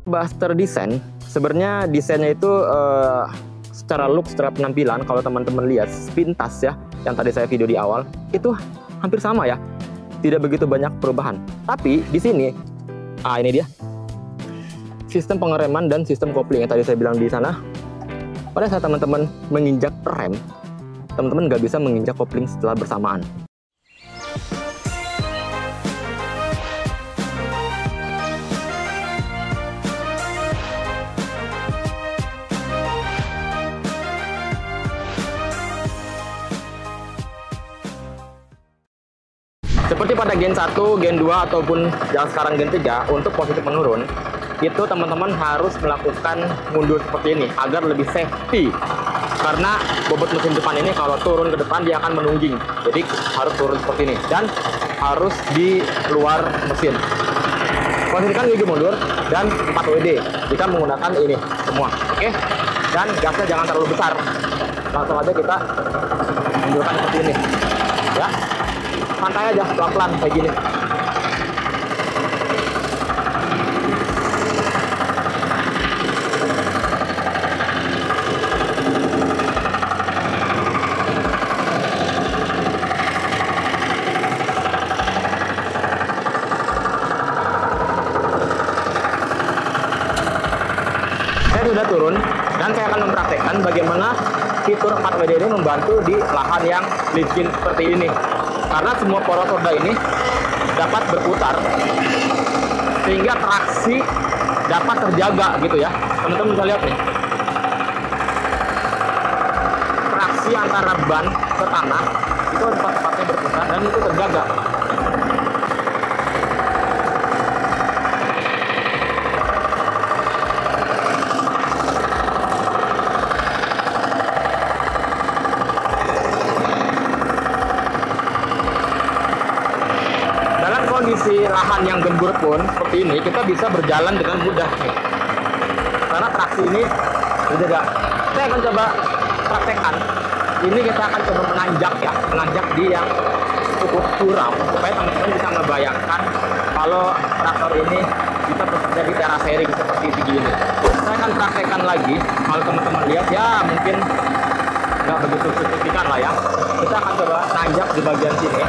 Buster desain, sebenarnya desainnya itu secara look, secara penampilan, kalau teman-teman lihat sepintas ya, yang tadi saya video di awal, itu hampir sama ya, tidak begitu banyak perubahan. Tapi di sini, ini dia, sistem pengereman dan sistem kopling yang tadi saya bilang di sana. Pada saat teman-teman menginjak rem, teman-teman nggak bisa menginjak kopling setelah bersamaan. Seperti pada Gen 1, Gen 2, ataupun yang sekarang Gen 3, untuk posisi menurun, itu teman-teman harus melakukan mundur seperti ini, agar lebih safety. Karena bobot mesin depan ini kalau turun ke depan, dia akan menungging. Jadi harus turun seperti ini, dan harus di luar mesin. Posisikan gigi mundur, dan 4 WD, jika menggunakan ini semua. Oke? Dan gasnya jangan terlalu besar. Langsung aja kita mundurkan seperti ini. Ya. Santai aja, pelan-pelan kayak gini. Saya sudah turun dan saya akan mempraktekkan bagaimana fitur 4WD ini membantu di lahan yang licin seperti ini. Karena semua poros roda ini dapat berputar sehingga traksi dapat terjaga gitu ya. Teman-teman bisa lihat nih, traksi antara ban ke tanah itu tempat-tempatnya berputar dan itu terjaga. Kondisi lahan yang gembur pun seperti ini, kita bisa berjalan dengan mudah nih. Karena traksi ini terjaga. Saya akan coba praktekkan. Ini kita akan coba menanjak ya, menanjak di yang cukup curam, supaya teman-teman bisa membayangkan kalau traktor ini bisa bekerja di terasering seperti begini. Saya akan praktekkan lagi, kalau teman-teman lihat ya mungkin nggak begitu signifikan lah ya. Kita akan coba tanjak di bagian sini.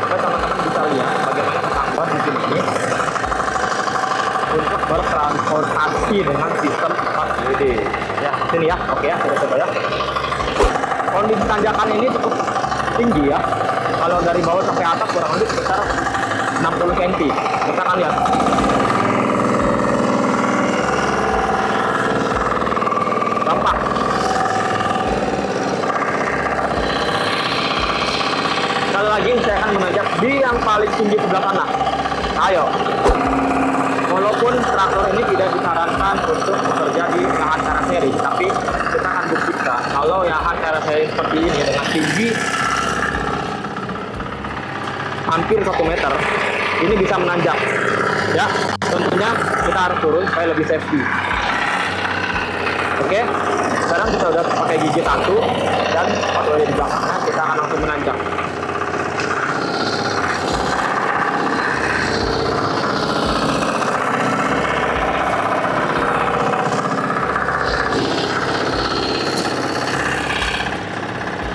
Teman-teman bisa lihat bagaimana kemampuan mesin ini untuk bertransportasi dengan sistem 4WD. Ya, sini ya, oke ya, kita coba ya. Kondisi tanjakan ini cukup tinggi ya. Kalau dari bawah sampai atas kurang lebih sekitar 60 cm. Kita akan lihat. Gampang. Sekali lagi saya akan menanjak di yang paling tinggi sebelah kanan. Ayo. Walaupun traktor ini tidak disarankan untuk bekerja di lahan terasering, tapi kita akan buktikan kalau lahan terasering seperti ini dengan tinggi hampir 1 meter, ini bisa menanjak. Ya, tentunya kita harus turun supaya lebih safety. Oke, sekarang kita udah pakai gigi 1 dan 4 WD di belakangnya, kita akan langsung menanjak.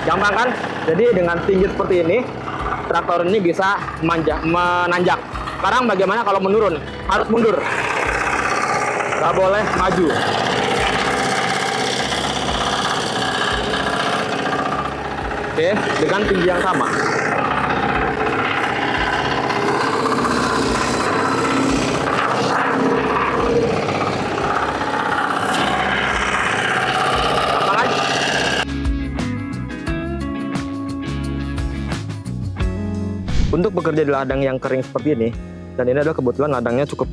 Gampang kan? Jadi dengan tinggi seperti ini, traktor ini bisa menanjak. Sekarang bagaimana kalau menurun? Harus mundur. Nggak boleh maju. Oke, dengan tinggi yang sama. Untuk bekerja di ladang yang kering seperti ini, dan ini adalah kebetulan ladangnya cukup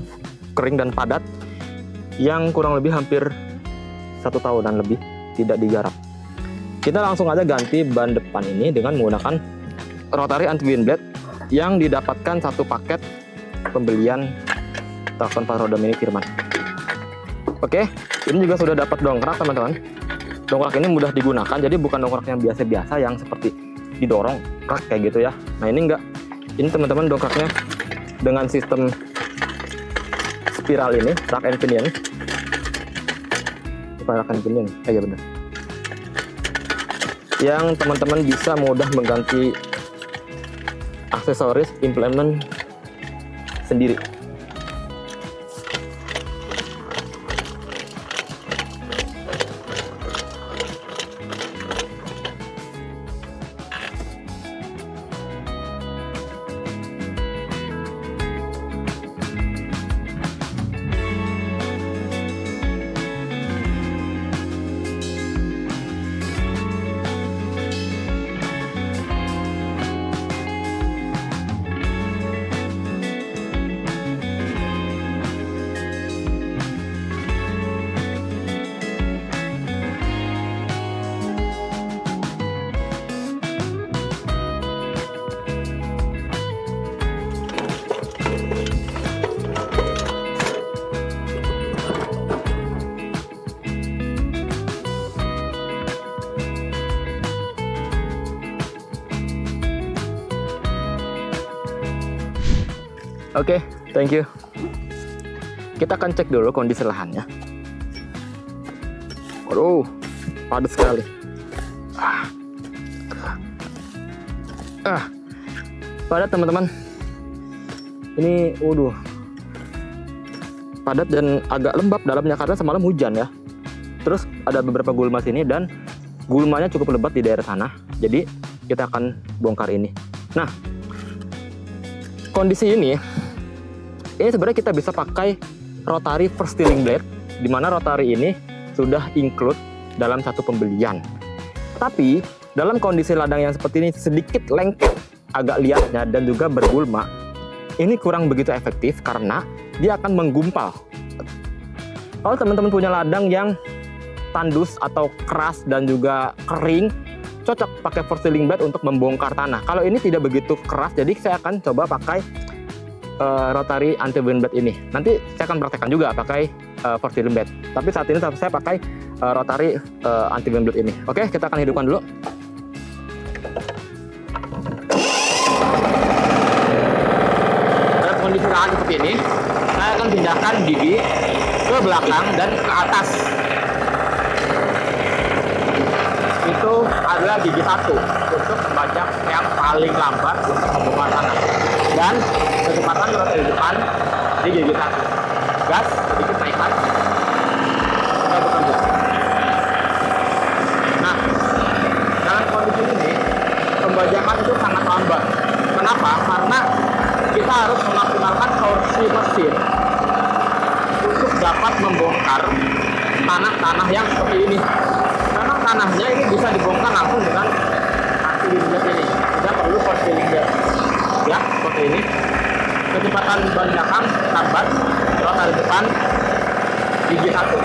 kering dan padat, yang kurang lebih hampir 1 tahunan lebih tidak digarap. Kita langsung aja ganti ban depan ini dengan menggunakan rotary anti-wind blade yang didapatkan satu paket pembelian traktor 4 roda mini Firman. Oke, ini juga sudah dapat dongkrak teman-teman. Dongkrak ini mudah digunakan, jadi bukan dongkrak yang biasa-biasa yang seperti didorong krak kayak gitu ya. Nah ini enggak. Ini teman-teman dongkraknya dengan sistem spiral ini, rack and pinion. Rack and pinion, ya benar. Yang teman-teman bisa mudah mengganti aksesoris implement sendiri. Oke, thank you. Kita akan cek dulu kondisi lahannya. Waduh, padat sekali. Padat teman-teman. Ini, waduh, padat dan agak lembab dalamnya karena semalam hujan ya. Terus ada beberapa gulma sini dan gulmanya cukup lebat di daerah sana. Jadi kita akan bongkar ini. Nah, kondisi ini sebenarnya kita bisa pakai rotary first steering blade, di mana rotary ini sudah include dalam satu pembelian. Tapi dalam kondisi ladang yang seperti ini sedikit lengket, agak liatnya dan juga bergulma, ini kurang begitu efektif karena dia akan menggumpal. Kalau teman-teman punya ladang yang tandus atau keras dan juga kering, cocok pakai first steering blade untuk membongkar tanah. Kalau ini tidak begitu keras, jadi saya akan coba pakai rotary anti wind blade ini. Nanti saya akan praktekkan juga pakai first steering blade. Tapi saat ini saya pakai rotary anti wind blade ini. Oke, kita akan hidupkan dulu. Dalam kondisi lahan seperti ini, saya akan pindahkan gigi ke belakang dan ke atas. Itu adalah gigi 1 untuk membajak yang paling lambat untuk membongkar tanah. Dan kecepatan rotary depan di gigi 1. Gas sedikit naikkan. Kita bekerja. Nah, dalam kondisi ini pembajakan itu sangat lambat. Kenapa? Karena kita harus memaksimalkan torsi mesin untuk dapat membongkar tanah-tanah yang seperti ini. Memang tanahnya ini bisa dibongkar langsung dengan anti wind blade ini. Tidak perlu first steering blade. Ya, seperti ini. Kecepatan ban belakang lambat, rotary depan gigi 1.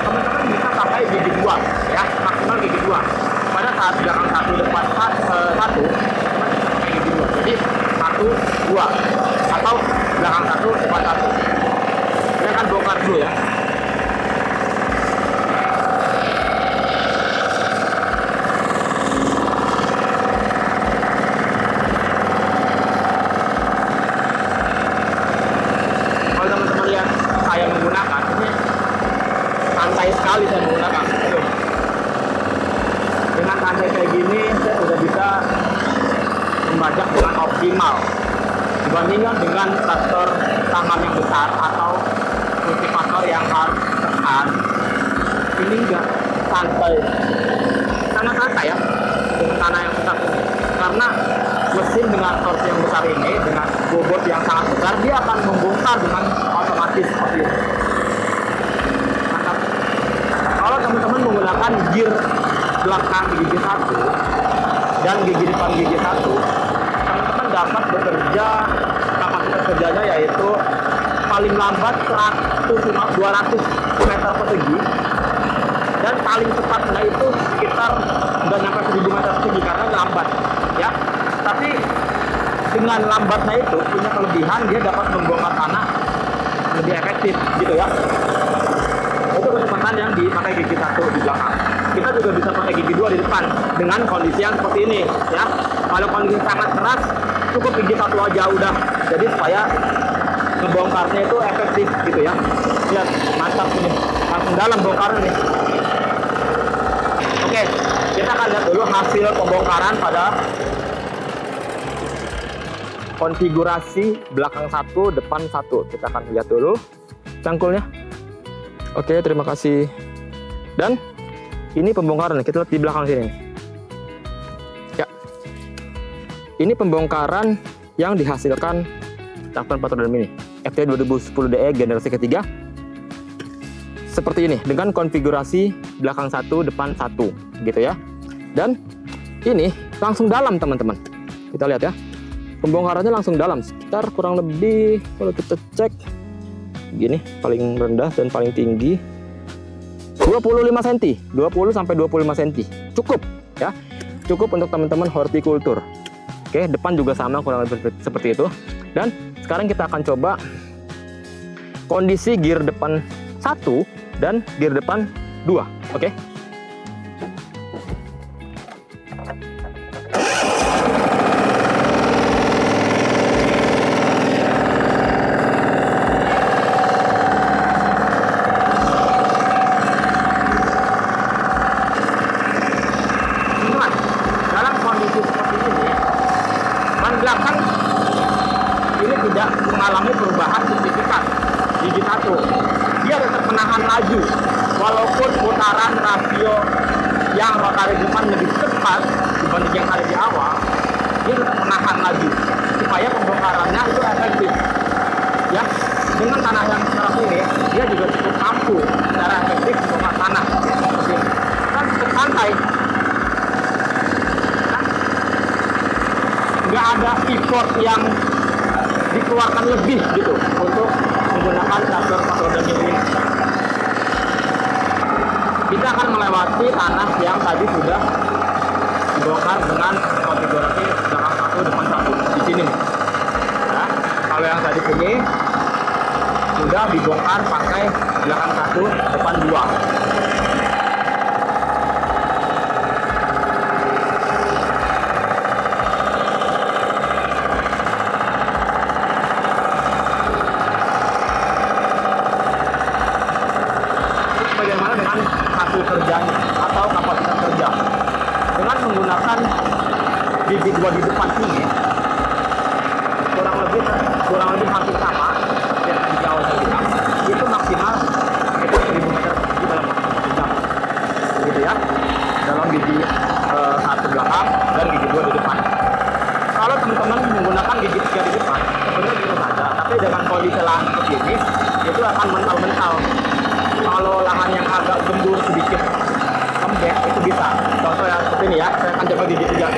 Teman-teman bisa pakai gigi 2, ya, maksimal gigi 2. Pada saat belakang 1 depan 1, teman-teman bisa pakai gigi 2. Jadi 1, 2 atau belakang 1 depan 1. Saya akan bongkar dulu ya. Santai sekali saya menggunakan. Dengan santai kayak gini saya sudah bisa membajak dengan optimal dibandingkan dengan traktor tangan yang besar atau kultivator yang harus tekan. Ini enggak, santai, sangat santai ya dengan tanah yang besar ini. Karena mesin dengan torsi yang besar ini, dengan bobot yang sangat besar, dia akan membongkar dengan otomatis seperti ini. Kalau teman-teman menggunakan gear belakang gigi 1 dan gigi depan gigi 1, teman-teman dapat bekerja, kapasitas kerjanya yaitu paling lambat 200 meter persegi dan paling cepatnya itu sekitar udah nyampe 1000 meter persegi karena lambat ya. Tapi dengan lambatnya itu punya kelebihan, dia dapat membongkar tanah lebih efektif gitu ya. Itu kecepatan yang dipakai gigi 1 di belakang. Kita juga bisa pakai gigi 2 di depan dengan kondisi yang seperti ini ya. Kalau kondisi sangat keras, cukup gigi 1 aja udah. Jadi supaya ngebongkarnya itu efektif gitu ya. Lihat, mantap ini, langsung dalam bongkaran nih. Oke, kita akan lihat dulu hasil pembongkaran pada konfigurasi belakang 1, depan 1. Kita akan lihat dulu cangkulnya. Oke, terima kasih. Dan ini pembongkaran, kita lihat di belakang sini. Ya, ini pembongkaran yang dihasilkan traktor 4 roda mini FT 2010DE generasi ketiga. Seperti ini, dengan konfigurasi belakang 1, depan 1, gitu ya. Dan ini langsung dalam, teman-teman. Kita lihat ya. Pembongkarannya langsung dalam, sekitar kurang lebih, kalau kita cek, gini, paling rendah dan paling tinggi 25 cm, 20 sampai 25 cm. Cukup ya. Cukup untuk teman-teman hortikultur. Oke, depan juga sama kurang lebih seperti itu. Dan sekarang kita akan coba kondisi gear depan 1 dan gear depan 2. Oke. Tidak mengalami perubahan signifikan gigi 1. Dia tetap menahan laju walaupun putaran rasio yang rotari depan lebih cepat dibanding yang ada di awal. Dia tetap menahan laju supaya pembongkarannya itu efektif ya. Dengan tanah yang seperti ini, dia juga cukup mampu secara efektif membongkar tanah seperti ini. Kan cukup santai, nggak ada effort yang dikeluarkan lebih gitu untuk menggunakan traktor 4 roda mini ini. Kita akan melewati tanah yang tadi sudah dibongkar dengan konfigurasi belakang 1, depan 1 di sini. Ya, kalau yang tadi ini sudah dibongkar pakai belakang 1, depan 2. Kerjanya atau kapasitas kerja dengan menggunakan gigi 2 di depan ini kurang lebih hampir sama yang di awal saya bilang, itu maksimal itu 1000 meter di dalam waktu 1 jam gitu ya, dalam gigi 1 belakang dan gigi 2 di depan. Kalau teman-teman menggunakan gigi 3 di depan sebenarnya bisa saja, tapi dengan kondisi lahan seperti ini itu akan mental-mental. Kalau lahan yang agak gembur sedikit lembek itu bisa. Contoh ya seperti ini ya, saya akan coba gigi 3. Nah.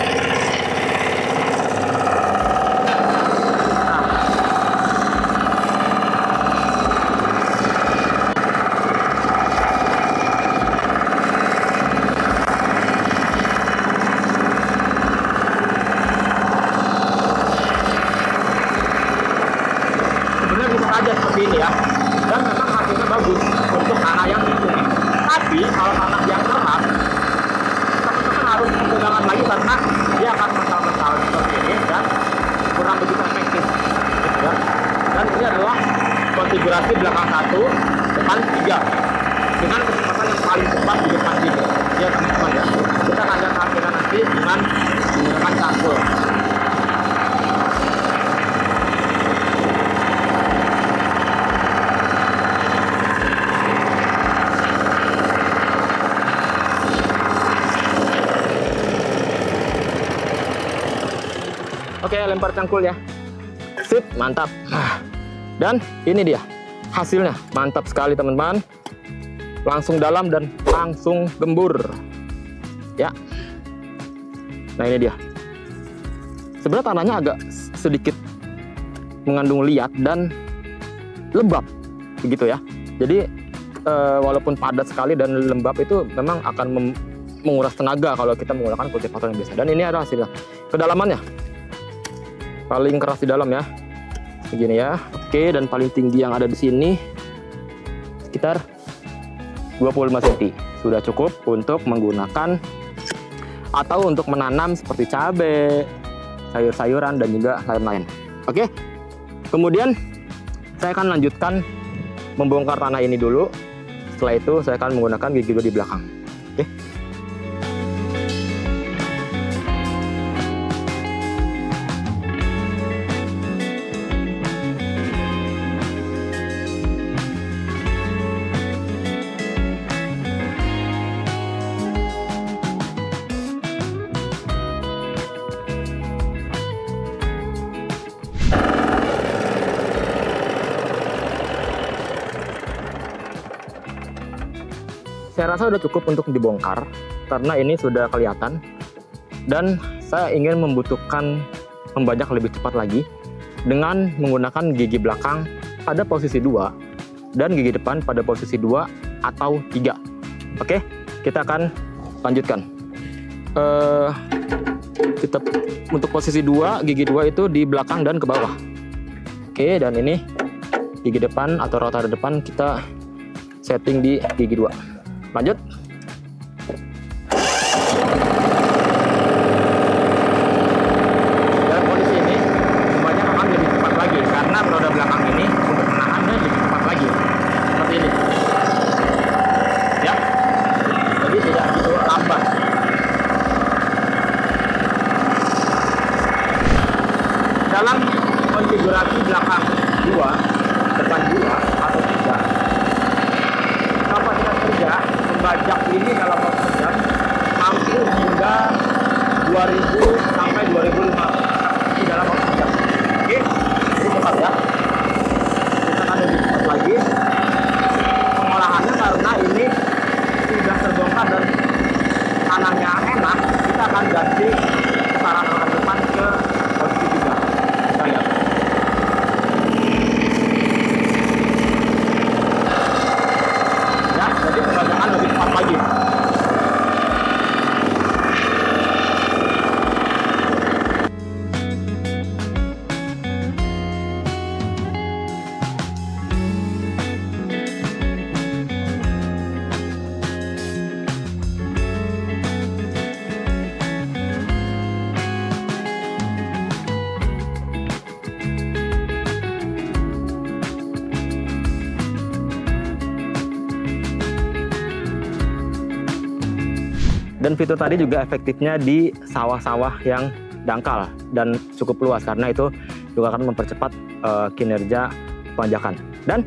Sebenarnya bisa aja seperti ini ya. Dan memang hasilnya bagus untuk tanah yang tinggi. Tapi kalau tanah yang keras, teman-teman harus pegangan lagi karena dia akan mental-mental seperti ini dan kurang begitu efektif gitu ya. Dan ini adalah konfigurasi belakang 1, depan 3 dengan kecepatan yang paling cepat di depan sini ya teman-teman ya. Kita akan lihat hasilnya nanti dengan menggunakan cangkul. Oke, lempar cangkul ya. Sip, mantap. Dan ini dia hasilnya. Mantap sekali teman-teman. Langsung dalam dan langsung gembur. Ya. Nah, ini dia. Sebenarnya tanahnya agak sedikit mengandung liat dan lembab begitu ya. Jadi walaupun padat sekali dan lembab itu memang akan menguras tenaga kalau kita menggunakan kultivator yang biasa. Dan ini adalah hasilnya. Kedalamannya paling keras di dalam ya, begini ya. Oke, dan paling tinggi yang ada di sini sekitar 25 cm. Sudah cukup untuk menggunakan atau untuk menanam seperti cabai, sayur-sayuran dan juga lain-lain. Oke. Kemudian saya akan lanjutkan membongkar tanah ini dulu. Setelah itu saya akan menggunakan gigi 2 di belakang. Oke. Saya rasa sudah cukup untuk dibongkar karena ini sudah kelihatan, dan saya ingin membutuhkan membajak lebih cepat lagi dengan menggunakan gigi belakang pada posisi 2 dan gigi depan pada posisi 2 atau 3. Oke, kita akan lanjutkan. Kita untuk posisi 2, gigi 2 itu di belakang dan ke bawah. Oke, dan ini gigi depan atau rotor depan kita setting di gigi 2. Lanjut. Dalam kondisi ini semuanya akan lebih cepat lagi karena roda belakang ini untuk menahannya lebih cepat lagi seperti ini ya, jadi tidak begitu lambat. Dalam konfigurasi belakang 2, depan 2 atau 3, kapasitas kerja membajak ini dalam waktu sejam hampir hingga 2000 sampai 2500 di dalam waktu sejam. Oke, jadi cepat ya. Kita akan lebih cepat lagi pengolahannya karena ini sudah terbongkar dan tanahnya enak. Kita akan ganti putaran roda depan ke posisi 3. Kita lihat. Jadi pembajakan lebih cepat lagi. Dan fitur tadi juga efektifnya di sawah-sawah yang dangkal dan cukup luas karena itu juga akan mempercepat kinerja pembajakan. Dan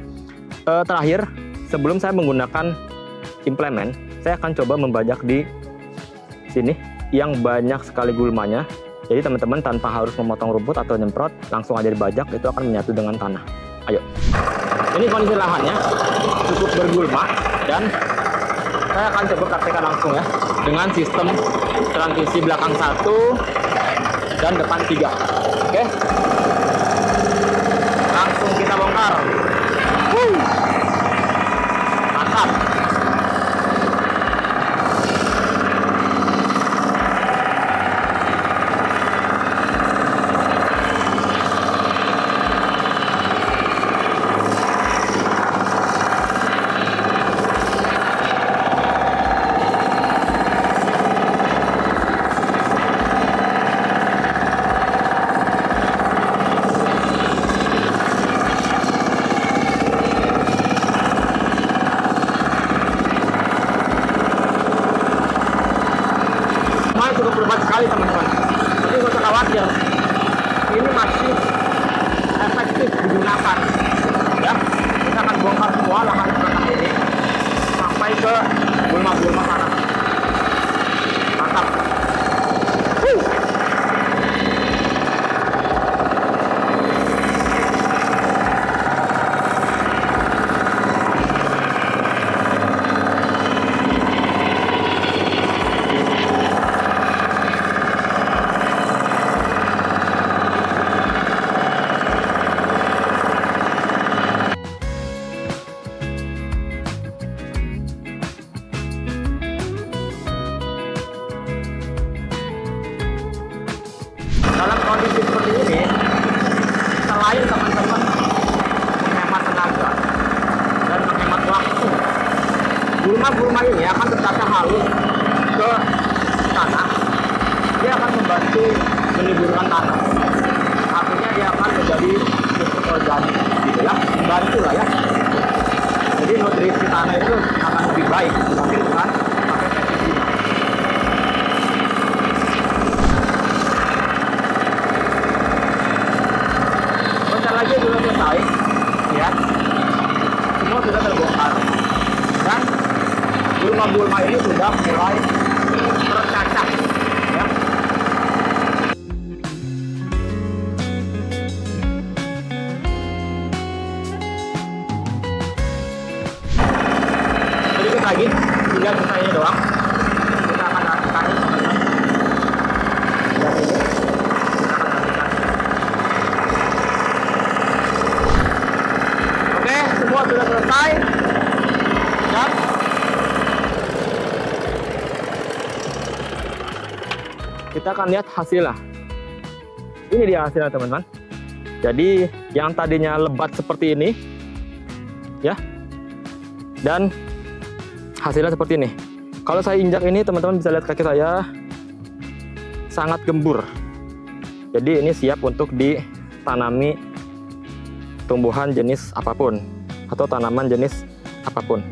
terakhir, sebelum saya menggunakan implement, saya akan coba membajak di sini yang banyak sekali gulmanya. Jadi teman-teman tanpa harus memotong rumput atau nyemprot, langsung aja dibajak, itu akan menyatu dengan tanah. Ayo. Ini kondisi lahannya cukup bergulma dan saya akan coba praktekkan langsung ya dengan sistem transisi belakang 1 dan depan 3. Oke, langsung kita bongkar. Mantap. Cukup berubah sekali teman-teman, jadi nggak usah khawatir, ini masih efektif digunakan ya. Kita akan bongkar semua lahan belakang ini sampai ke gulma-gulma tanah. Mantap. Dalam kondisi seperti ini, selain teman-teman menghemat tenaga dan menghemat waktu, gulma-gulma ini akan tertata halus ke tanah. Dia akan membantu menimbulkan tanah. Artinya dia akan menjadi pupuk organik, gitu ya. itu akan lebih baik dibanding dengan pakai pestisida. Bentar lagi sudah selesai, lihat semua sudah terbongkar dan gulma-gulma ini sudah mulai tercacah, ya. Sedikit lagi, tinggal sisanya doang. Kita akan rapikan ini, teman-teman. Dan ini kita akan rapikan. Oke, semua sudah selesai. Dan kita akan lihat hasilnya. Ini dia hasilnya, teman-teman. Jadi yang tadinya lebat seperti ini, ya, dan hasilnya seperti ini. Kalau saya injak ini, teman-teman bisa lihat kaki saya sangat gembur. Jadi ini siap untuk ditanami tumbuhan jenis apapun atau tanaman jenis apapun.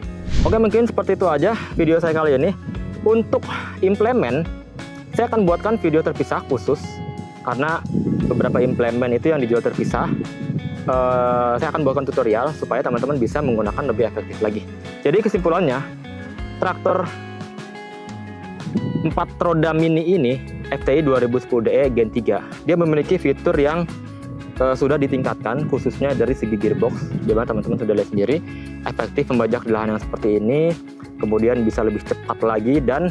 Oke, mungkin seperti itu aja video saya kali ini. Untuk implemen, saya akan buatkan video terpisah khusus karena beberapa implemen itu yang dijual terpisah. Saya akan buatkan tutorial supaya teman-teman bisa menggunakan lebih efektif lagi. Jadi kesimpulannya, traktor 4 roda mini ini FTI 2010DE Gen 3, dia memiliki fitur yang sudah ditingkatkan khususnya dari segi gearbox. Jadi teman-teman sudah lihat sendiri, efektif membajak di lahan yang seperti ini, kemudian bisa lebih cepat lagi dan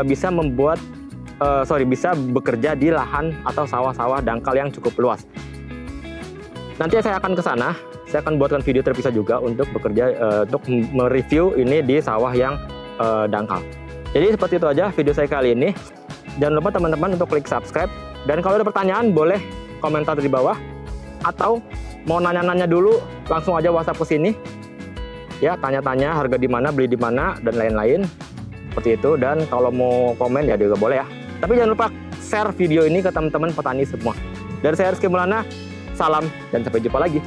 bisa membuat bisa bekerja di lahan atau sawah-sawah dangkal yang cukup luas. Nanti saya akan ke sana, saya akan buatkan video terpisah juga untuk bekerja untuk mereview ini di sawah yang dangkal. Jadi seperti itu aja video saya kali ini. Jangan lupa teman-teman untuk klik subscribe, dan kalau ada pertanyaan boleh komentar di bawah, atau mau nanya-nanya dulu langsung aja WhatsApp ke sini. Ya, tanya-tanya harga di mana, beli di mana, dan lain-lain. Seperti itu. Dan kalau mau komen ya juga boleh ya. Tapi jangan lupa share video ini ke teman-teman petani semua. Dari saya Rizky Maulana, salam dan sampai jumpa lagi.